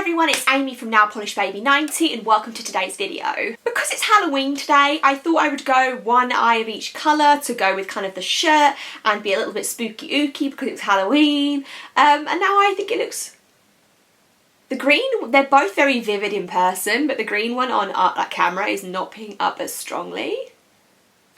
everyone, it's Amy from Nail Polish Baby 90 and welcome to today's video. Because it's Halloween today, I thought I would go one eye of each colour to go with kind of the shirt and be a little bit spooky ooky because it's Halloween. And now I think it looks... The green, they're both very vivid in person, but the green one on that camera is not picking up as strongly.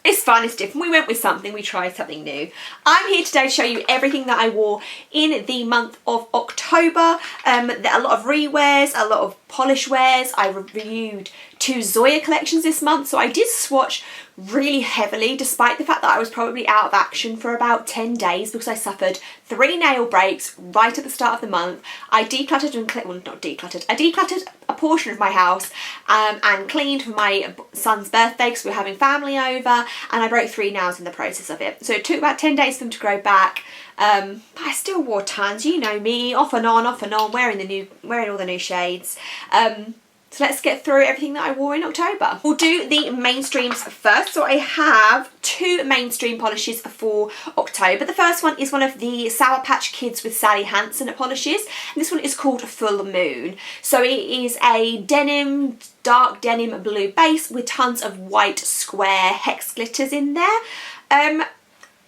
It's fun, it's different. We went with something, we tried something new. I'm here today to show you everything that I wore in the month of October. A lot of rewears, a lot of polish wears. I reviewed 2 Zoya collections this month, so I did swatch really heavily despite the fact that I was probably out of action for about 10 days because I suffered 3 nail breaks right at the start of the month. I decluttered and well, not decluttered, I decluttered a portion of my house and cleaned for my son's birthday because we were having family over, and I broke 3 nails in the process of it. So it took about 10 days for them to grow back. But I still wore tons, you know me, off and on, wearing all the new shades. So let's get through everything that I wore in October. We'll do the mainstreams first. So I have 2 mainstream polishes for October. The first one is one of the Sour Patch Kids with Sally Hansen polishes. And this one is called Full Moon. So it is a denim, dark denim blue base with tons of white square hex glitters in there.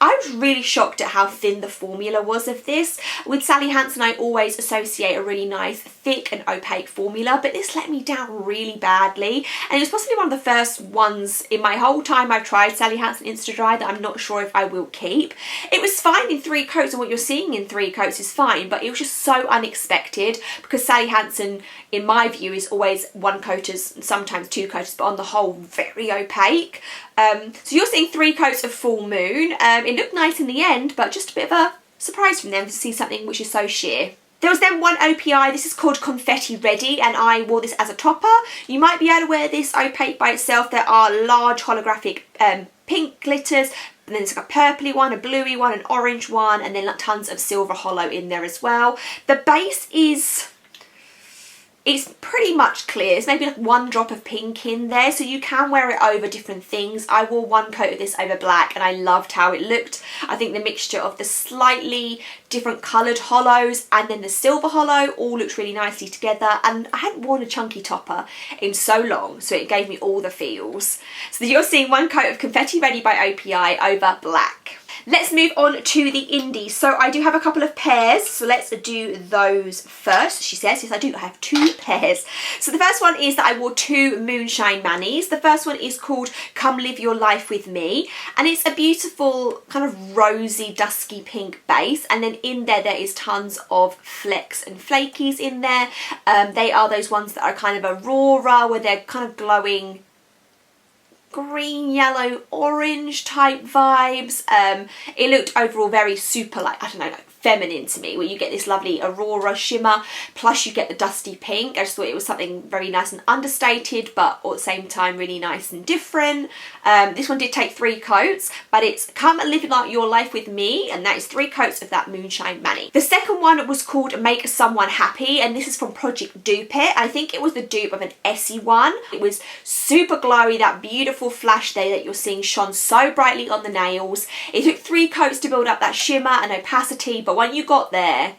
I was really shocked at how thin the formula was of this. With Sally Hansen, I always associate a really nice, thick and opaque formula, but this let me down really badly. And it was possibly one of the first ones in my whole time I've tried Sally Hansen Insta-Dry that I'm not sure if I will keep. It was fine in 3 coats, and what you're seeing in 3 coats is fine, but it was just so unexpected because Sally Hansen, in my view, is always 1 coaters, sometimes 2 coaters, but on the whole, very opaque. So you're seeing 3 coats of Full Moon. It looked nice in the end, but just a bit of a surprise from them to see something which is so sheer. There was then one OPI, this is called Confetti Ready, and I wore this as a topper. You might be able to wear this opaque by itself. There are large holographic pink glitters, and then there's like a purpley one, a bluey one, an orange one, and then like tons of silver hollow in there as well. The base is... it's pretty much clear. There's maybe like 1 drop of pink in there, so you can wear it over different things. I wore 1 coat of this over black and I loved how it looked. I think the mixture of the slightly different coloured hollows and then the silver hollow all looked really nicely together, and I hadn't worn a chunky topper in so long, so it gave me all the feels. So you're seeing 1 coat of Confetti Ready by OPI over black. Let's move on to the indies. So I do have a couple of pairs, so let's do those first. She says, yes I do, I have 2 pairs. So the first one is that I wore 2 Moonshine Manis. The first one is called Come Live Your Life With Me, and it's a beautiful kind of rosy dusky pink base, and then in there is tons of flecks and flakies in there. They are those ones that are kind of Aurora, where they're kind of glowing green, yellow, orange type vibes. It looked overall very super, like, I don't know, like feminine to me, where you get this lovely Aurora shimmer, plus you get the dusty pink. I just thought it was something very nice and understated, but at the same time really nice and different. This one did take 3 coats, but it's Come and Live Your Life With Me, and that is 3 coats of that Moonshine Mani. The second one was called Make Someone Happy, and this is from Project Dupe It. I think it was the dupe of an Essie one. It was super glowy, that beautiful flash there that you're seeing shone so brightly on the nails. It took 3 coats to build up that shimmer and opacity, but when you got there,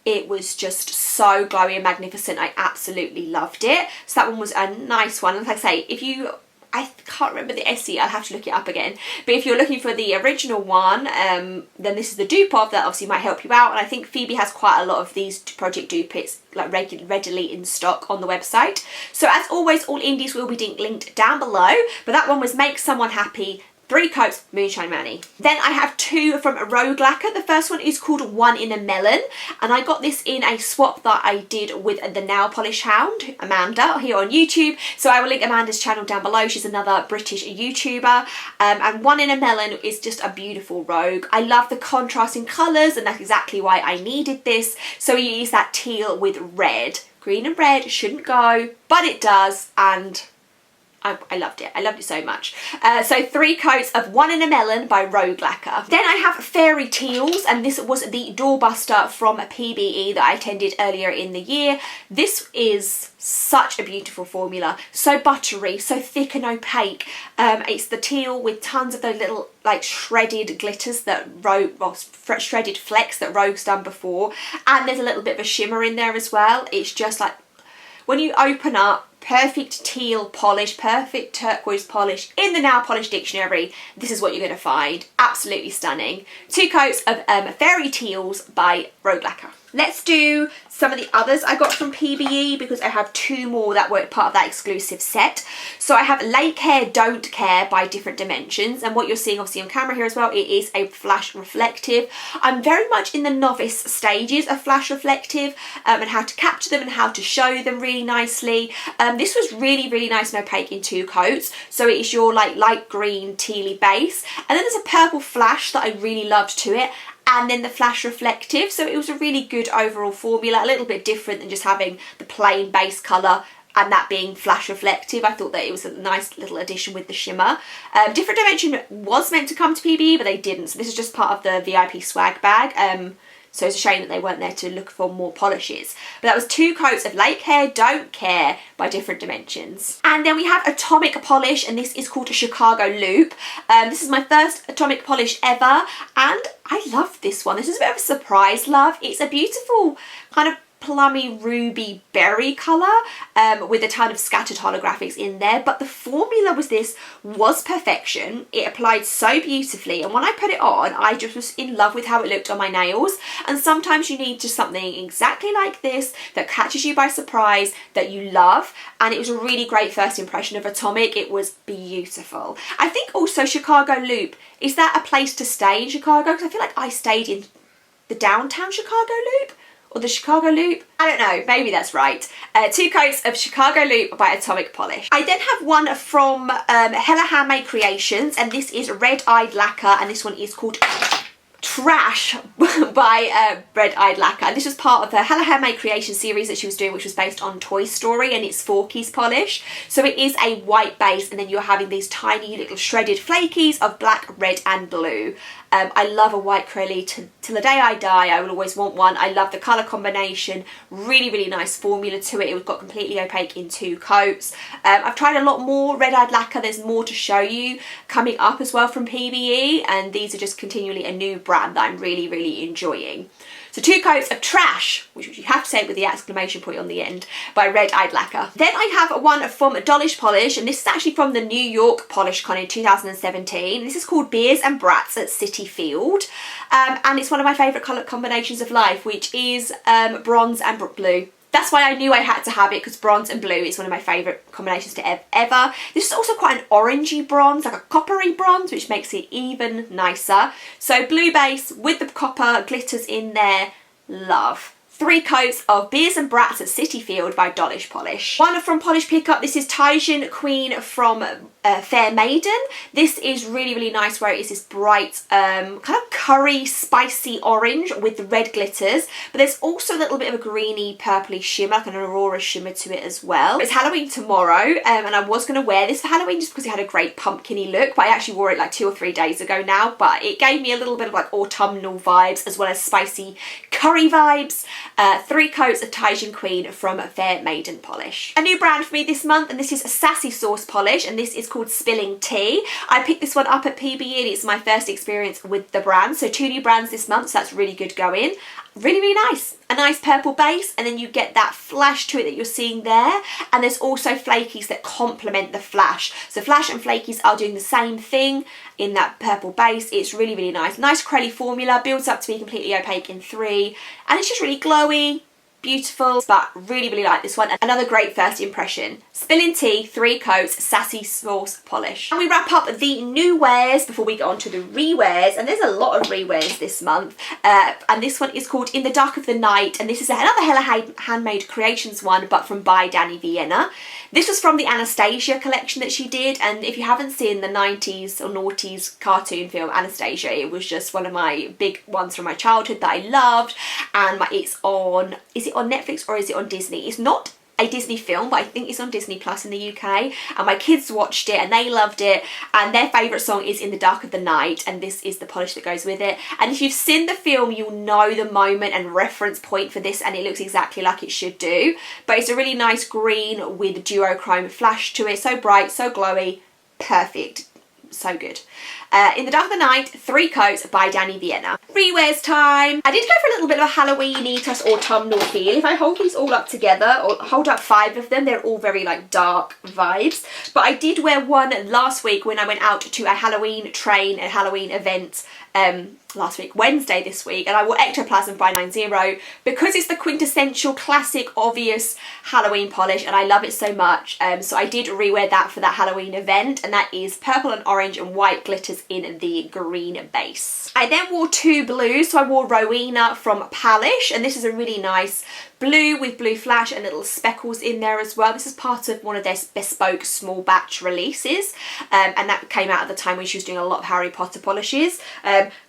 it was just so glowy and magnificent. I absolutely loved it. So that one was a nice one. And like I say, I can't remember the Essie, I'll have to look it up again. But if you're looking for the original one, then this is the dupe of that. Obviously might help you out. And I think Phoebe has quite a lot of these Project Dupes like readily in stock on the website. So as always, all indies will be linked down below. But that one was Make Someone Happy, 3 coats Moonshine Mani. Then I have 2 from Rogue Lacquer. The first one is called One in a Melon, and I got this in a swap that I did with the Nail Polish Hound, Amanda, here on YouTube. So I will link Amanda's channel down below. She's another British YouTuber. And One in a Melon is just a beautiful rogue. I love the contrasting colours, and that's exactly why I needed this. So we use that teal with red. Green and red shouldn't go, but it does, and I loved it. I loved it so much. So 3 coats of One in a Melon by Rogue Lacquer. Then I have Fairy Teals, and this was the doorbuster from PBE that I attended earlier in the year. This is such a beautiful formula, so buttery, so thick and opaque. It's the teal with tons of those little like shredded glitters that shredded flecks that Rogue's done before, and there's a little bit of a shimmer in there as well. It's just like when you open up, perfect teal polish, perfect turquoise polish in the nail polish dictionary, this is what you're going to find. Absolutely stunning. 2 coats of Fairy Teals by Lacquer. Let's do some of the others I got from PBE because I have 2 more that were part of that exclusive set. So I have Lacquer Don't Care by Different Dimensions, and what you're seeing obviously on camera here as well, it is a flash reflective. I'm very much in the novice stages of flash reflective and how to capture them and how to show them really nicely. This was really nice and opaque in 2 coats, so it is your like light green tealy base, and then there's a purple flash that I really loved to it, and then the flash reflective. So it was a really good overall formula, a little bit different than just having the plain base colour and that being flash reflective. I thought that it was a nice little addition with the shimmer. Different Dimension was meant to come to PBE, but they didn't, so this is just part of the VIP swag bag. So it's a shame that they weren't there to look for more polishes. But that was 2 coats of Lacquer Don't Care by Different Dimensions. And then we have Atomic Polish, and this is called a Chicago Loop. This is my first Atomic Polish ever, and I love this one. This is a bit of a surprise love. It's a beautiful kind of plummy ruby berry colour with a ton of scattered holographics in there, but the formula was perfection. It applied so beautifully, and when I put it on, I just was in love with how it looked on my nails. And sometimes you need just something exactly like this that catches you by surprise, that you love, and it was a really great first impression of Atomic. It was beautiful. I think also Chicago Loop, is that a place to stay in Chicago? Because I feel like I stayed in the downtown Chicago Loop, or the Chicago Loop. I don't know, maybe that's right. 2 coats of Chicago Loop by Atomic Polish. I then have one from Hella Handmade Creations, and this is Red Eyed Lacquer, and this one is called Trash by Red Eyed Lacquer. And this was part of the Hella Handmade Creations series that she was doing, which was based on Toy Story, and it's Forky's polish. So it is a white base, and then you're having these tiny little shredded flakies of black, red and blue. I love a white Crelly till the day I die. I will always want one. I love the colour combination. Really nice formula to it. It got completely opaque in 2 coats. I've tried a lot more Red Eyed Lacquer. There's more to show you coming up as well from PBE, and these are just continually a new brand that I'm really enjoying. So 2 coats of Trash, which you have to say with the exclamation point on the end, by Red Eyed Lacquer. Then I have one from Dollish Polish, and this is actually from the New York Polish Con in 2017. This is called Beers and Brats at Citi Field, and it's one of my favourite colour combinations of life, which is bronze and blue. That's why I knew I had to have it, because bronze and blue is one of my favourite combinations to ever. This is also quite an orangey bronze, like a coppery bronze, which makes it even nicer. So blue base with the copper glitters in there, love. 3 coats of Beers and Brats at Citi Field by Dollish Polish. One from Polish Pickup, this is Tajin Queen from Fair Maiden. This is really nice, where it is this bright kind of curry spicy orange with the red glitters, but there's also a little bit of a greeny purpley shimmer, like an aurora shimmer to it as well. It's Halloween tomorrow, and I was going to wear this for Halloween just because it had a great pumpkin-y look, but I actually wore it like 2 or 3 days ago now, but it gave me a little bit of like autumnal vibes as well as spicy curry vibes. 3 coats of Tajin Queen from Fair Maiden Polish. A new brand for me this month, and this is a Sassy Sauce Polish, and this is called Spillin Tea. I picked this one up at PBE, and it's my first experience with the brand, so 2 new brands this month, so that's really good going. Really nice. A nice purple base, and then you get that flash to it that you're seeing there, and there's also flakies that complement the flash. So flash and flakies are doing the same thing in that purple base. It's really nice. Nice Crelly formula, builds up to be completely opaque in 3, and it's just really glowy, beautiful, but really like this one. Another great first impression. Spillin Tea, 3 coats, Sassy Sauce Polish. And we wrap up the new wares before we get on to the rewears, and there's a lot of rewears this month, and this one is called In the Dark of the Night, and this is another Hella Handmade Creations one, but from by Dany Vianna. This was from the Anastasia collection that she did, and if you haven't seen the 90s or noughties cartoon film Anastasia, it was just one of my big ones from my childhood that I loved, and it's on, is it on Netflix or is it on Disney? It's not a Disney film, but I think it's on Disney Plus in the UK, and my kids watched it and they loved it, and their favourite song is In the Dark of the Night, and this is the polish that goes with it. And if you've seen the film, you'll know the moment and reference point for this, and it looks exactly like it should do. But it's a really nice green with duochrome flash to it, so bright, so glowy, perfect. So good. In the Dark of the Night, 3 Coats by Dany Vianna. Rewears time. I did go for a little bit of a Halloween-y autumnal feel. If I hold these all up together, or hold up 5 of them, they're all very like dark vibes. But I did wear one last week when I went out to a Halloween train, a Halloween event last week, Wednesday this week, and I wore Ectoplasm by 90 because it's the quintessential classic obvious Halloween polish and I love it so much. So I did rewear that for that Halloween event, and that is purple and orange and white glitters in the green base. I then wore 2 blues, so I wore Rowena from Pahlish, and this is a really nice blue with blue flash and little speckles in there as well. This is part of one of their bespoke small batch releases, and that came out at the time when she was doing a lot of Harry Potter polishes.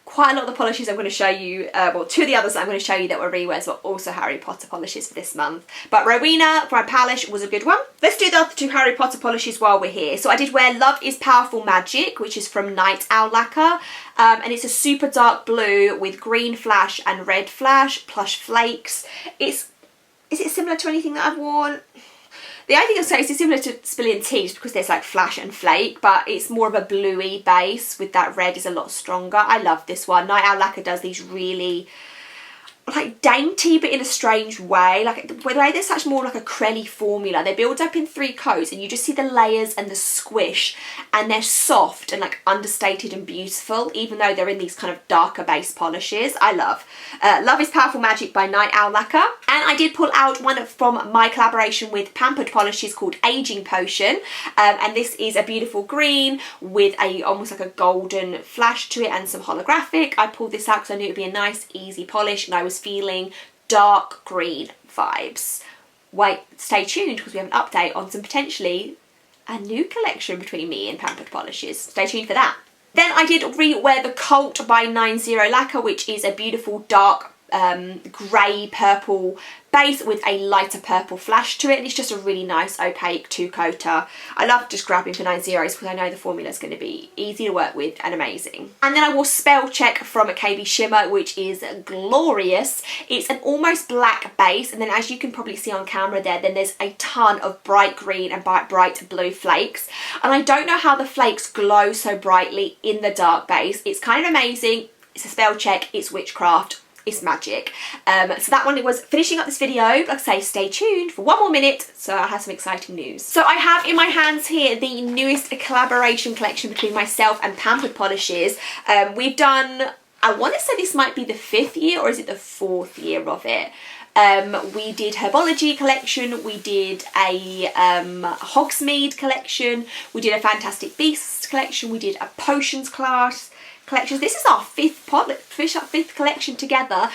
Quite a lot of the polishes I'm going to show you, well, 2 of the others I'm going to show you that were rewears were also Harry Potter polishes for this month. But Rowena from Pahlish was a good one. Let's do the other 2 Harry Potter polishes while we're here. So I did wear Love is Powerful Magic, which is from Night Owl Lacquer, and it's a super dark blue with green flash and red flash, plush flakes. Is it similar to anything that I've worn? The only thing I'll say is it's similar to Spillin Teals because there's like flash and flake, but it's more of a bluey base with that red is a lot stronger. I love this one. Night Owl Lacquer does these really like dainty but in a strange way, like the way they're such more like a crelly formula. They build up in 3 coats and you just see the layers and the squish, and they're soft and like understated and beautiful even though they're in these kind of darker base polishes. I love. Love is Powerful Magic by Night Owl Lacquer, and I did pull out one from my collaboration with Pampered polishes called Aging Potion, and this is a beautiful green with a almost like a golden flash to it and some holographic. I pulled this out because I knew it would be a nice easy polish and I was feeling dark green vibes. Wait, stay tuned because we have an update on some potentially a new collection between me and Pampered polishes. Stay tuned for that. Then I did rewear the Colt by 90 Lacquer, which is a beautiful dark grey purple base with a lighter purple flash to it, and it's just a really nice opaque 2-coater. I love just grabbing for 90s because I know the formula is going to be easy to work with and amazing. And then I wore Spell Check from KBShimmer, which is glorious. It's an almost black base, and then as you can probably see on camera there, then there's a ton of bright green and bright blue flakes, and I don't know how the flakes glow so brightly in the dark base. It's kind of amazing. It's a spell check, it's witchcraft, it's magic. So that one was finishing up this video. Like I say, stay tuned for 1 more minute, so I have some exciting news. So I have in my hands here the newest collaboration collection between myself and Pampered polishes. We've done, I want to say this might be the 5th year, or is it the 4th year of it? We did Herbology collection, we did a Hogsmeade collection, we did a Fantastic Beasts collection, we did a Potions class collections. This is our 5th collection together.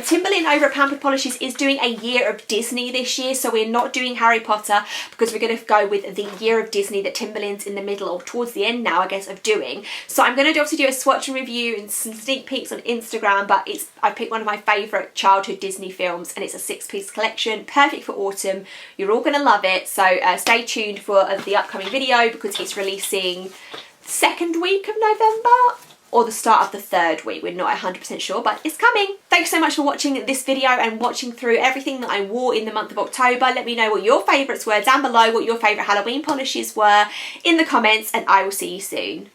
Timberland over at Pampered Polishes is doing a year of Disney this year, so we're not doing Harry Potter because we're going to go with the year of Disney that Timberland's in the middle, or towards the end now I guess, of doing. So I'm going to obviously do a swatch and review and some sneak peeks on Instagram, but I picked one of my favourite childhood Disney films and it's a 6-piece collection, perfect for autumn. You're all going to love it, so stay tuned for the upcoming video because it's releasing 2nd week of November or the start of the 3rd week. We're not 100% sure, but it's coming. Thanks so much for watching this video and watching through everything that I wore in the month of October. Let me know what your favourites were down below, what your favourite Halloween polishes were in the comments, and I will see you soon.